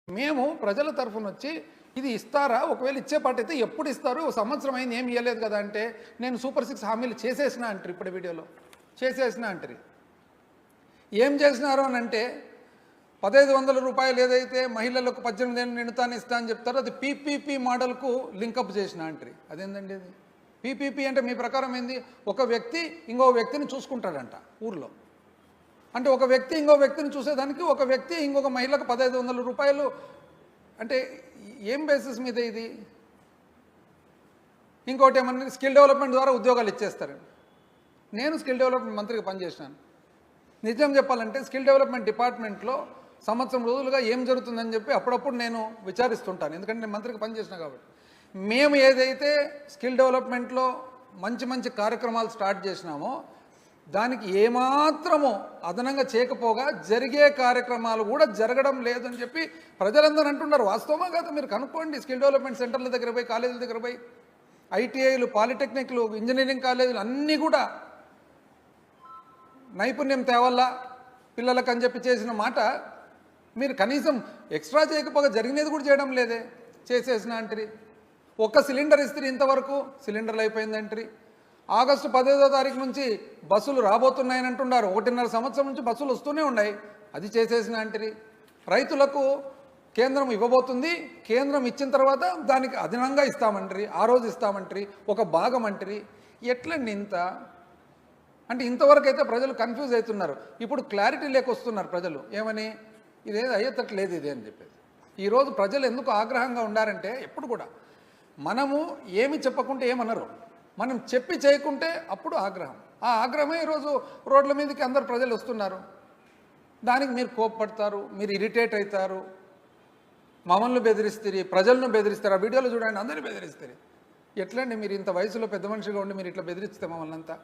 మేము ప్రజల తరఫున వచ్చి ఇది ఇస్తారా, ఒకవేళ ఇచ్చే పాట అయితే ఎప్పుడు ఇస్తారు, సంవత్సరం అయింది ఏమి ఇవ్వలేదు కదా అంటే నేను సూపర్ 6 హామీలు చేసేసిన అంటారు. ఇప్పుడు వీడియోలో చేసేసిన అంటారు. ఏం చేసినారు అని అంటే 1500 రూపాయలు ఏదైతే మహిళలకు 18 ఏళ్ళు నిండుతాను ఇస్తా అని చెప్తారో అది పీపీపీ మోడల్కు లింకప్ చేసిన అంటారు. అదేందండి అది? పీపీపీ అంటే మీ ప్రకారం ఏంది? ఒక వ్యక్తి ఇంకో వ్యక్తిని చూసుకుంటాడంట ఊర్లో. అంటే ఒక వ్యక్తి ఇంకో వ్యక్తిని చూసేదానికి ఒక వ్యక్తి ఇంకొక మహిళకు 1500 రూపాయలు అంటే ఏం బేసిస్ మీద ఇది? ఇంకోటి ఏమన్నా స్కిల్ డెవలప్మెంట్ ద్వారా ఉద్యోగాలు ఇచ్చేస్తారండి. నేను స్కిల్ డెవలప్మెంట్ మంత్రిగా పనిచేసినాను. నిజం చెప్పాలంటే స్కిల్ డెవలప్మెంట్ డిపార్ట్మెంట్లో సంవత్సరం రోజులుగా ఏం జరుగుతుందని చెప్పి అప్పుడప్పుడు నేను విచారిస్తుంటాను. ఎందుకంటే నేను మంత్రిగా పనిచేసిన కాబట్టి. మేము ఏదైతే స్కిల్ డెవలప్మెంట్లో మంచి మంచి కార్యక్రమాలు స్టార్ట్ చేసినామో దానికి ఏమాత్రమో అదనంగా చేయకపోగా జరిగే కార్యక్రమాలు కూడా జరగడం లేదని చెప్పి ప్రజలందరూ అంటున్నారు. వాస్తవమా కాదు మీరు కనుక్కోండి. స్కిల్ డెవలప్మెంట్ సెంటర్ల దగ్గర పోయి, కాలేజీల దగ్గర పోయి, ఐటీఐలు, పాలిటెక్నిక్లు, ఇంజనీరింగ్ కాలేజీలు అన్నీ కూడా నైపుణ్యం తేవల్లా పిల్లలకు అని చెప్పి చేసిన మాట మీరు కనీసం ఎక్స్ట్రా చేయకపోగా జరిగినది కూడా చేయడం లేదే. చేసేసిన అంటారు. ఒక్క సిలిండర్ ఇస్తే ఇంతవరకు సిలిండర్లు అయిపోయిందంటారు. ఆగస్టు 15వ తారీఖు నుంచి బస్సులు రాబోతున్నాయని అంటున్నారు. 1.5 సంవత్సరం నుంచి బస్సులు వస్తూనే ఉన్నాయి. అది చేసేసిన అంటారు. రైతులకు కేంద్రం ఇవ్వబోతుంది, కేంద్రం ఇచ్చిన తర్వాత దానికి అదనంగా ఇస్తామంటారు. ఆ రోజు ఇస్తామంటారు, ఒక భాగం అంటారు. ఎట్లండి ఇంత? అంటే ఇంతవరకు అయితే ప్రజలు కన్ఫ్యూజ్ అవుతున్నారు. ఇప్పుడు క్లారిటీ లేకొస్తున్నారు ప్రజలు. ఏమని? ఇదేదో అయ్యేటట్లేదు ఇది అని చెప్పేసి. ఈరోజు ప్రజలు ఎందుకు ఆగ్రహంగా ఉండారంటే ఎప్పుడు కూడా మనము ఏమి చెప్పకుంటే ఏమనరు, మనం చెప్పి చేయకుంటే అప్పుడు ఆగ్రహం. ఆ ఆగ్రహమే ఈరోజు రోడ్ల మీదకి అందరు ప్రజలు వస్తున్నారు. దానికి మీరు కోప్పడతారు, మీరు ఇరిటేట్ అవుతారు, మమ్మల్ని బెదిరిస్తారు, ప్రజలను బెదిరిస్తారు. ఆ వీడియోలో చూడండి, అందరినీ బెదిరిస్తారు. ఎట్లండి మీరు ఇంత వయసులో పెద్ద మనిషిగా ఉండి మీరు ఇట్లా బెదిరిస్తే మమ్మల్ని అంతా?